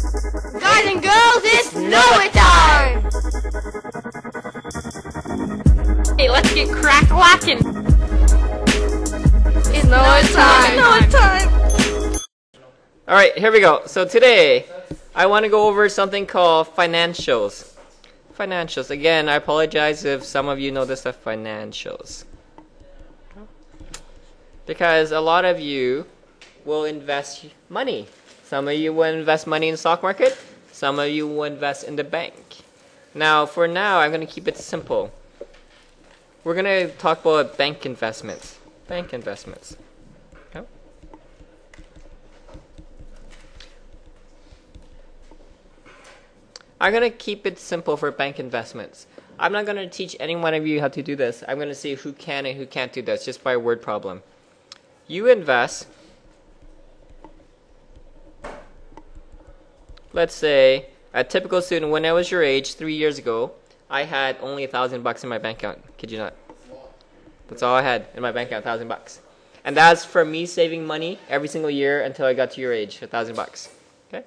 Guys and girls, it's Noah time! Hey, let's get crack-lacking! It's Noah time! Noah time! Alright, here we go. So today, I want to go over something called financials. Financials. Again, I apologize if some of you know this stuff, financials. Because a lot of you will invest money. Some of you will invest money in the stock market. Some of you will invest in the bank. Now, for now, I'm going to keep it simple. We're going to talk about bank investments. Bank investments. Okay. I'm going to keep it simple for bank investments. I'm not going to teach any one of you how to do this. I'm going to see who can and who can't do this just by a word problem. You invest, let's say, a typical student, when I was your age 3 years ago, I had only $1,000 in my bank account. Kid you not. That's all I had in my bank account, $1,000. And that's for me saving money every single year until I got to your age, $1,000. Okay?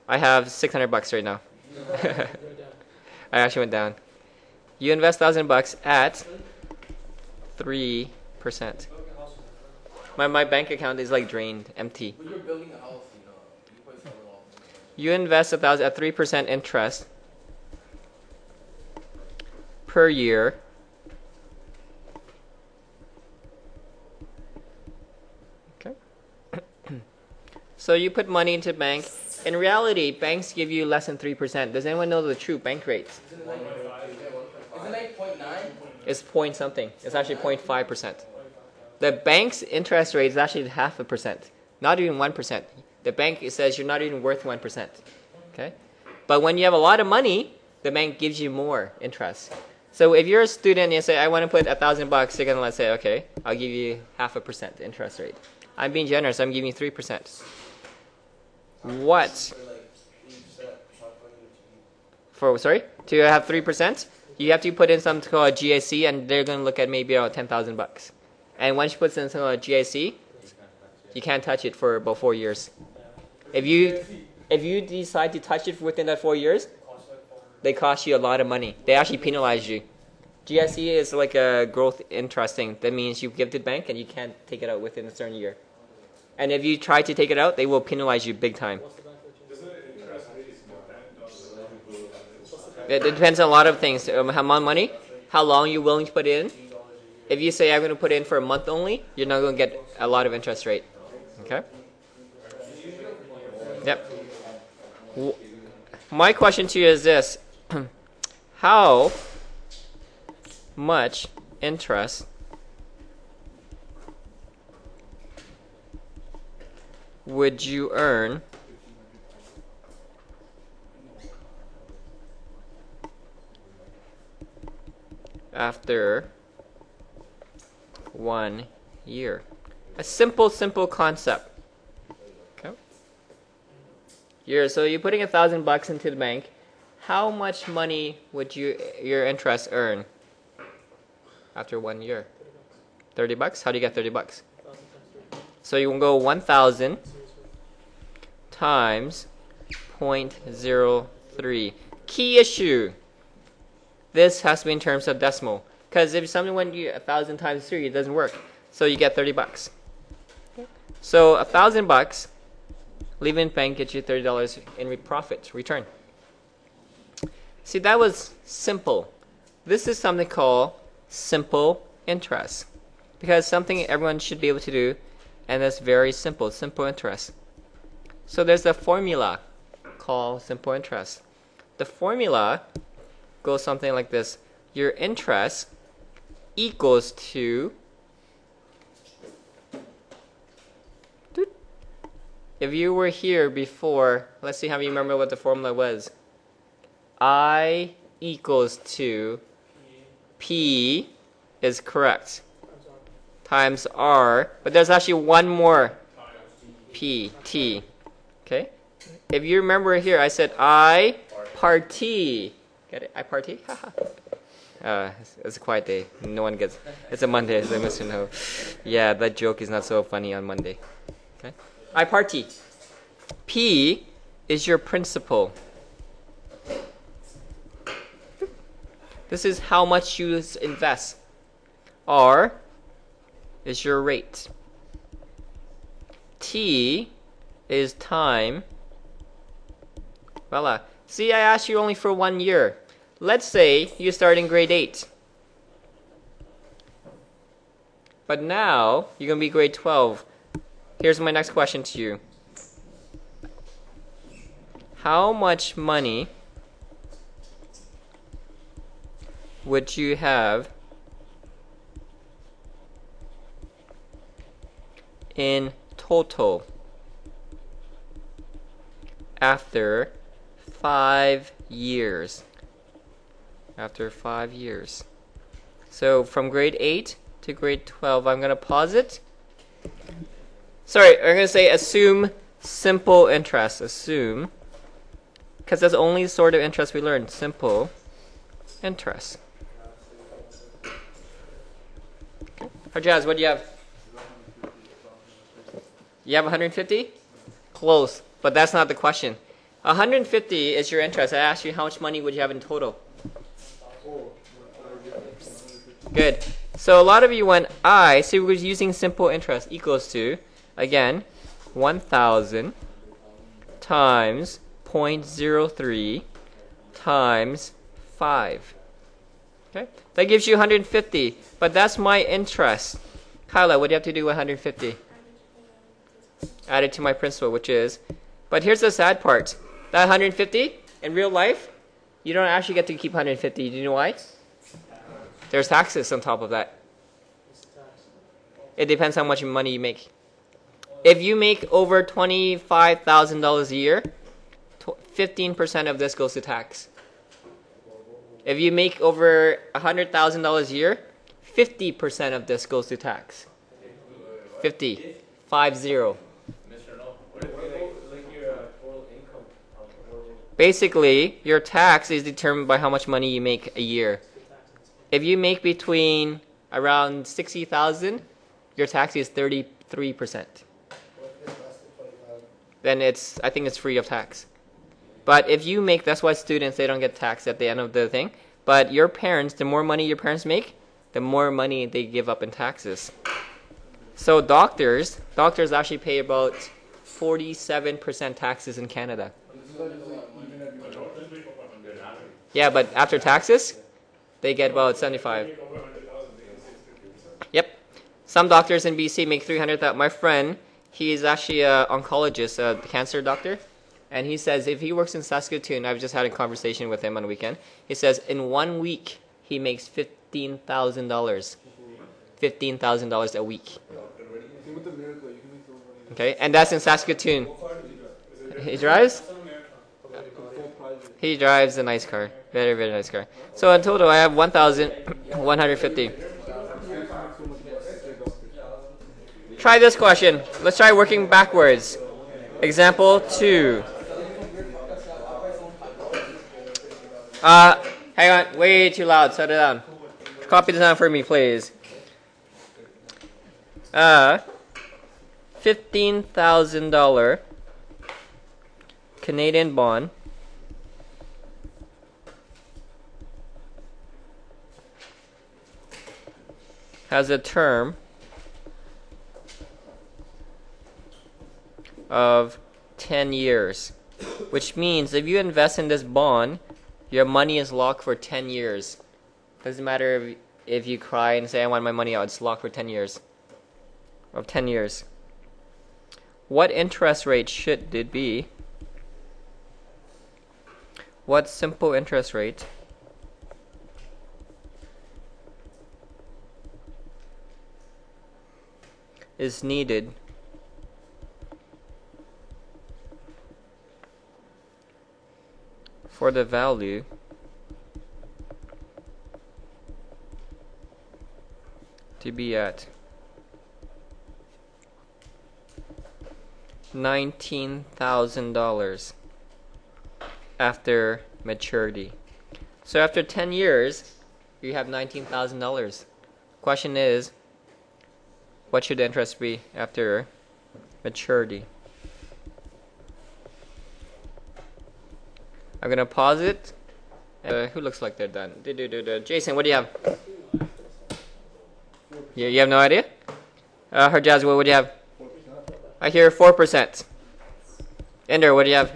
I have $600 right now. I actually went down. You invest $1,000 at 3%. My bank account is like drained, empty. But you're building a house, You invest $1,000 at 3% interest per year. Okay. So you put money into bank. In reality, banks give you less than 3%. Does anyone know the true bank rates? Isn't it 0.9? It's point something. It's actually 0.5%. The bank's interest rate is actually 0.5%, not even 1%. The bank says you're not even worth 1%. Okay? But when you have a lot of money, the bank gives you more interest. So if you're a student and you say, I want to put $1,000, you're going to say, okay, I'll give you 0.5% interest rate. I'm being generous. I'm giving you 3%. What? Sorry? To have 3%, you have to put in something called a GIC, and they're going to look at maybe around $10,000. And once you put in something called a GIC, you can't touch it for about 4 years. If you decide to touch it within that 4 years, they cost you a lot of money. They actually penalize you. GIC is like a growth interest thing. That means you give to the bank and you can't take it out within a certain year. And if you try to take it out, they will penalize you big time. It depends on a lot of things. How much money, how long you're willing to put in. If you say I'm going to put in for a month only, you're not going to get a lot of interest rate. Okay? Yep. My question to you is this. How much interest would you earn after 1 year? A simple concept. Okay. So you're putting $1,000 into the bank. How much money would your interest earn after 1 year? $30. How do you get $30? So you will go 1,000 times 0.03. Key issue. This has to be in terms of decimal. Because if something went you 1,000 times 3, it doesn't work. So you get $30. So $1,000, leave in bank, get you $30 in profit, return. See, that was simple. This is something called simple interest. Because something everyone should be able to do, and that's very simple interest. So there's a formula called simple interest. The formula goes something like this. Your interest equals to, if you were here before, let's see how you remember what the formula was. I equals to P is correct. Times R, but there's actually one more P, T. Okay? If you remember here, I said I party. Get it? I party? It's a quiet day. No one gets. It's a Monday, so I must know. Yeah, that joke is not so funny on Monday. Okay? I party. P is your principal. This is how much you invest. R is your rate. T is time. Voila. See, I asked you only for 1 year. Let's say you start in grade 8. But now, you're going to be grade 12. Here's my next question to you. How much money would you have in total after 5 years? After 5 years. So from grade 8 to grade 12, I'm going to pause it. Sorry, I'm going to say assume simple interest. Assume, because that's the only sort of interest we learned. Simple interest. Harjaz, what do you have? You have 150? Close, but that's not the question. 150 is your interest. I asked you how much money would you have in total. Good. So a lot of you went I, so we're using simple interest equals to, again, 1,000 times 0.03 times 5. Okay? That gives you 150, but that's my interest. Kyla, what do you have to do with 150? Add it to my principal, which is, but here's the sad part. That 150, in real life, you don't actually get to keep 150. Do you know why? There's taxes on top of that. It depends how much money you make. If you make over $25,000 a year, 15% of this goes to tax. If you make over $100,000 a year, 50% of this goes to tax. 50. 50. Basically, your tax is determined by how much money you make a year. If you make between around 60,000, your tax is 33%. Then I think it's free of tax. But if you make, that's why students, they don't get taxed at the end of the thing. But your parents, the more money your parents make, the more money they give up in taxes. So doctors actually pay about 47% taxes in Canada. Yeah, but after taxes, they get about 75. Yep. Some doctors in BC make 300,000. My friend, he is actually an oncologist, a cancer doctor. And he says if he works in Saskatoon, I've just had a conversation with him on the weekend. He says in 1 week, he makes $15,000. $15,000 a week. Okay, and that's in Saskatoon. He drives? He drives a nice car. Very, very nice car. So in total, I have 1,150. Try this question. Let's try working backwards. Example 2. Hang on. Way too loud. Shut it down. Copy this down for me, please. $15,000 Canadian bond has a term of 10 years, which means if you invest in this bond, your money is locked for 10 years. Doesn't matter if you cry and say, I want my money out, it's locked for 10 years. Of 10 years. What interest rate should it be? What simple interest rate is needed for the value to be at $19,000 after maturity? So after 10 years, you have $19,000. Question is, what should the interest be after maturity? I'm gonna pause it. Who looks like they're done? Jason, what do you have? You have no idea? Harjaz, what do you have? I hear 4%. Ender, what do you have?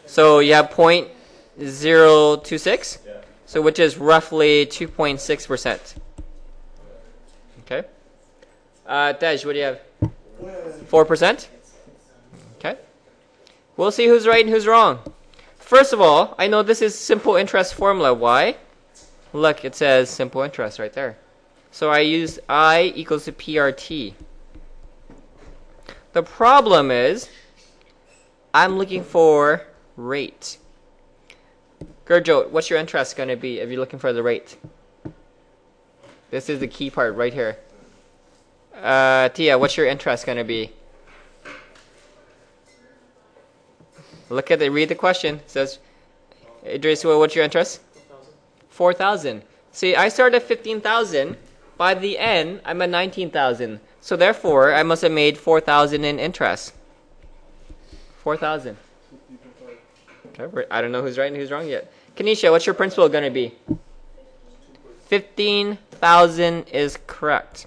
So you have 0.026? Yeah. So which is roughly 2.6%. Okay. Tej, what do you have? 4%? Okay. We'll see who's right and who's wrong. First of all, I know this is simple interest formula. Why? Look, it says simple interest right there. So I used I equals to PRT. The problem is, I'm looking for rate. Gurjot, what's your interest going to be if you're looking for the rate? This is the key part right here. Tia, what's your interest going to be? Look at it, read the question. It says, Idris, what's your interest? 4,000. See, I started at 15,000. By the end, I'm at 19,000. So therefore, I must have made 4,000 in interest. 4,000. Okay, I don't know who's right and who's wrong yet. Kanisha, what's your principal going to be? 15,000 is correct.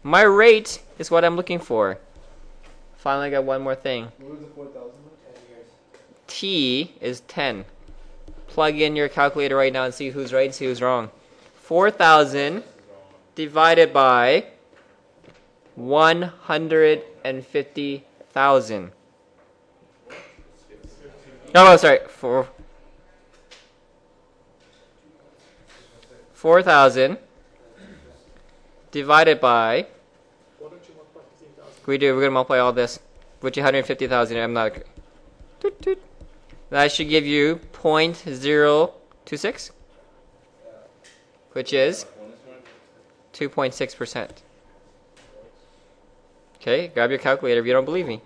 My rate is what I'm looking for. Finally, I got one more thing. What was the 4,000? T is 10. Plug in your calculator right now and see who's right and see who's wrong. 4,000 divided by 150,000. No, sorry. 4,000 divided by. We're going to multiply all this, which is 150,000. I'm not. That should give you 0.026, which is 2.6%. Okay, grab your calculator if you don't believe me.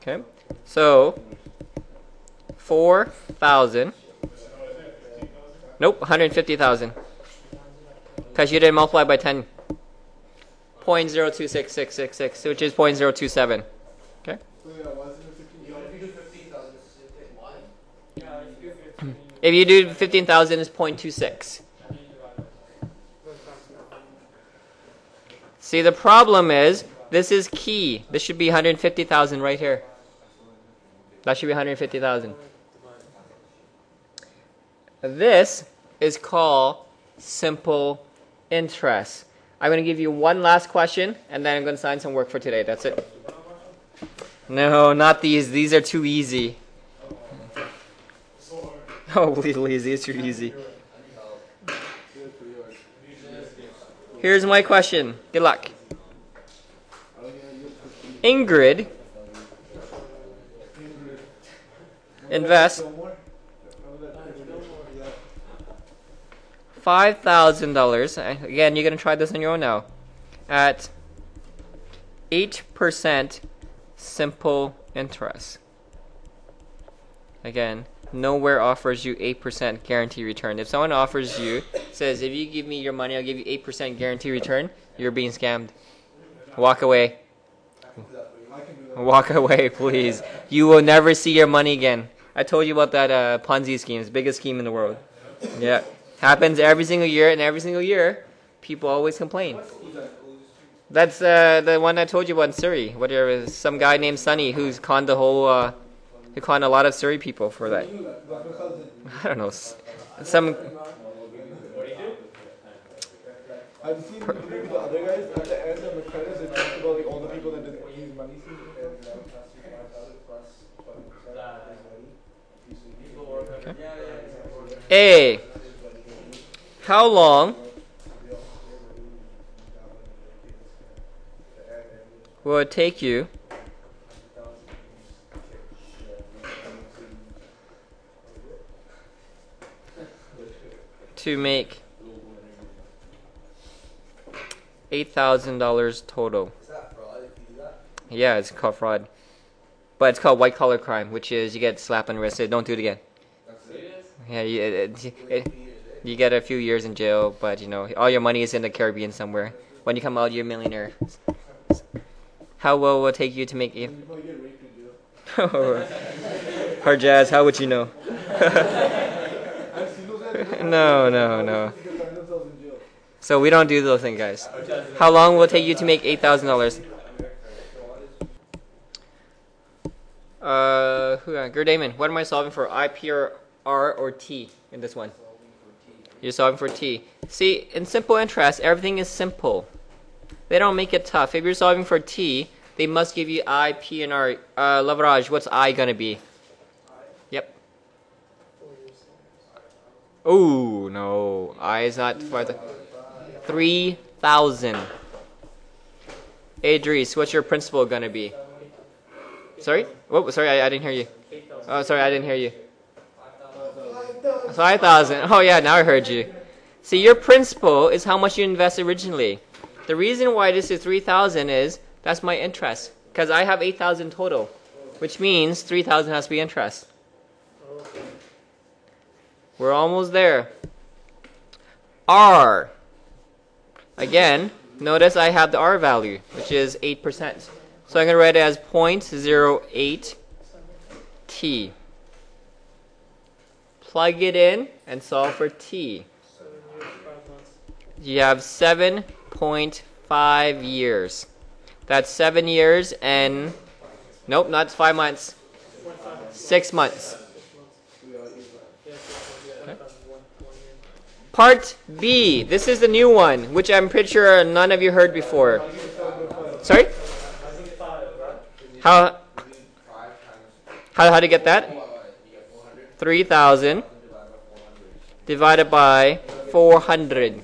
Okay, so 4,000. Nope, 150,000. Because you didn't multiply by 10. 0.026666, which is 0.027. Okay? If you do 15,000, it's 0.26. See, the problem is, this is key. This should be 150,000 right here. That should be 150,000. This is called simple interest. I'm going to give you one last question, and then I'm going to sign some work for today. That's it. No, not these. These are too easy. Oh, little easy. It's too easy. Here's my question. Good luck. Ingrid invests $5,000. Again, you're going to try this on your own now. At 8% simple interest. Again, nowhere offers you 8% guarantee return. If someone offers you, says, if you give me your money, I'll give you 8% guarantee return, you're being scammed. Walk away. Walk away, please. You will never see your money again. I told you about that Ponzi scheme. It's the biggest scheme in the world. Yeah. Happens every single year, and every single year, people always complain. That's the one I told you about in Surrey. Whatever, some guy named Sonny who's conned the whole, he conned a lot of Surrey people for that. I don't know. Some. I've seen the other guys at the end of the credits. They talked about like all the people that did these money schemes. A. How long will it take you to make $8,000 total? Is that fraud if you do that? Yeah, it's called fraud. but it's called white collar crime, which is you get slapped on the wrist. Don't do it again. Yeah, you get a few years in jail, but you know all your money is in the Caribbean somewhere. When you come out, you're a millionaire. How well will it take you to make you? You probably get raped in jail. Harjaz, how would you know? I've seen those guys. No. They find themselves in jail. So we don't do those things, guys. How long will it take you to make $8,000? Gerdamon, what am I solving for? I, P, or R, or T in this one? You're solving for T. See, in simple interest, everything is simple. They don't make it tough. If you're solving for T, they must give you I, P, and R. Lavraj, what's I gonna be? Yep. Oh, no. I is not 3,000. Idris, what's your principal gonna be? Sorry? Oh, sorry, I didn't hear you. Oh, sorry, I didn't hear you. 5,000. Oh, yeah, now I heard you. See, your principal is how much you invest originally. The reason why this is 3,000 is that's my interest. Because I have 8,000 total, which means 3,000 has to be interest. We're almost there. R. Again, notice I have the R value, which is 8%. So I'm going to write it as 0.08 T. Plug it in and solve for T. You have 7.5 years. That's 7 years and... Nope, not 5 months. 6 months. Okay. Part B. This is the new one, which I'm pretty sure none of you heard before. Sorry? How to get that? 3,000 divided by 400.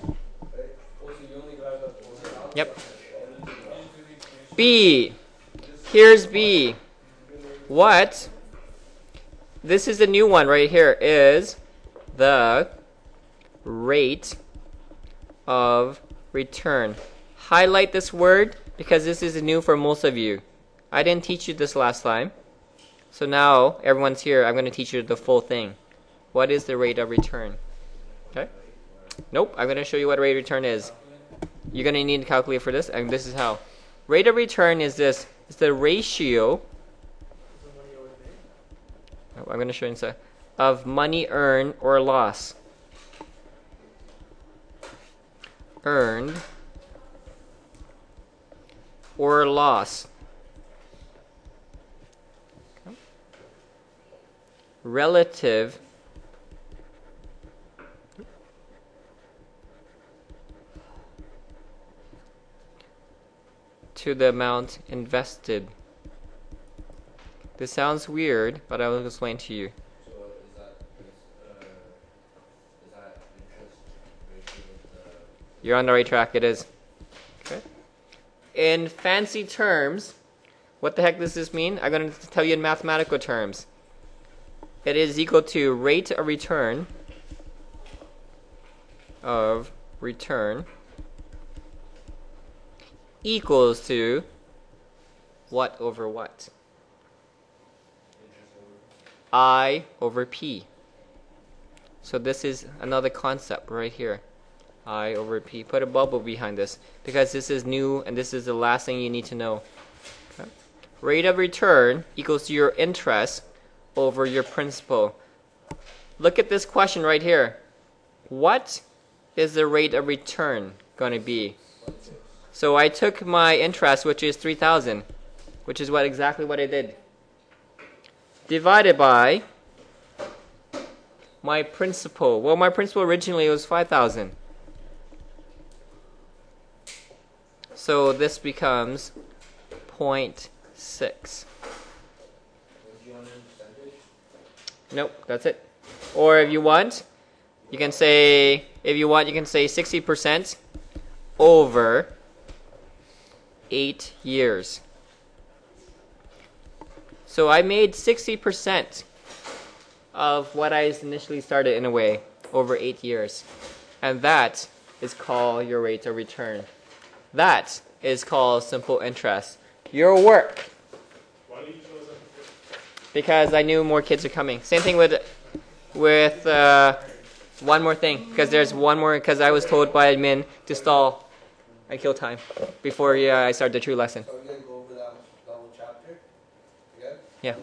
Yep. B. Here's B. What? This is the new one right here, is the rate of return. Highlight this word because this is new for most of you. I didn't teach you this last time. So now everyone's here. I'm going to teach you the full thing. What is the rate of return? Okay? Nope. I'm going to show you what rate of return is. You're going to need to calculate for this, and this is how. Rate of return is this. It's the ratio. I'm going to show you inside. Of money earned or lost. Earned or lost. Relative to the amount invested. This sounds weird, but I will explain to you. So is that interest ratio with the... You're on the right track, it is. Okay. In fancy terms, what the heck does this mean? I'm going to tell you in mathematical terms. It is equal to rate of return equals to what over what? I over P. So this is another concept right here. I over P. Put a bubble behind this because this is new and this is the last thing you need to know. Okay. Rate of return equals to your interest over your principal. Look at this question right here. What is the rate of return going to be? So I took my interest, which is 3,000, which is exactly what I did. Divided by my principal. Well, my principal originally was 5,000. So this becomes 0.6. Nope, that's it. Or if you want, you can say 60% over 8 years. So I made 60% of what I initially started in a way over 8 years. And that is called your rate of return. That is called simple interest. Your work. because I knew more kids are coming. Same thing with one more thing, because there's one more, because I was told by admin to stall and kill time before I start the true lesson. So we're gonna go over that whole chapter again? Yeah.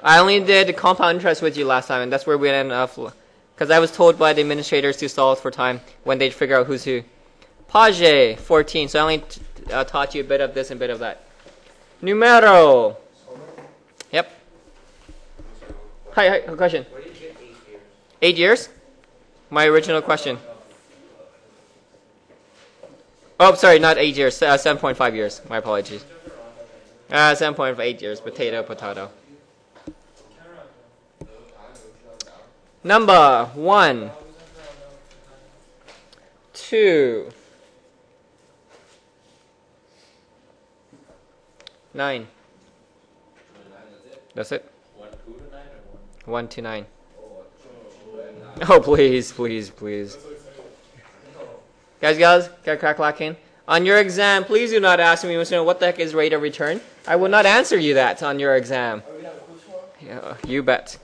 I only did compound interest with you last time, and that's where we ended up. Because I was told by the administrators to stall for time when they figure out who's who. Page 14. So I only taught you a bit of this and a bit of that. Numero. Yep. Hi, question. Where did you get 8 years? 8 years? My original question. Oh, sorry, not 8 years. 7.5 years. My apologies. 7.8 years. Potato, potato. Number 1, 2, 9. That's it. 1 to 9. Oh, please, please, please. Guys, get cracking. On your exam, please do not ask me, what the heck is rate of return? I will not answer you that on your exam. Yeah, you bet.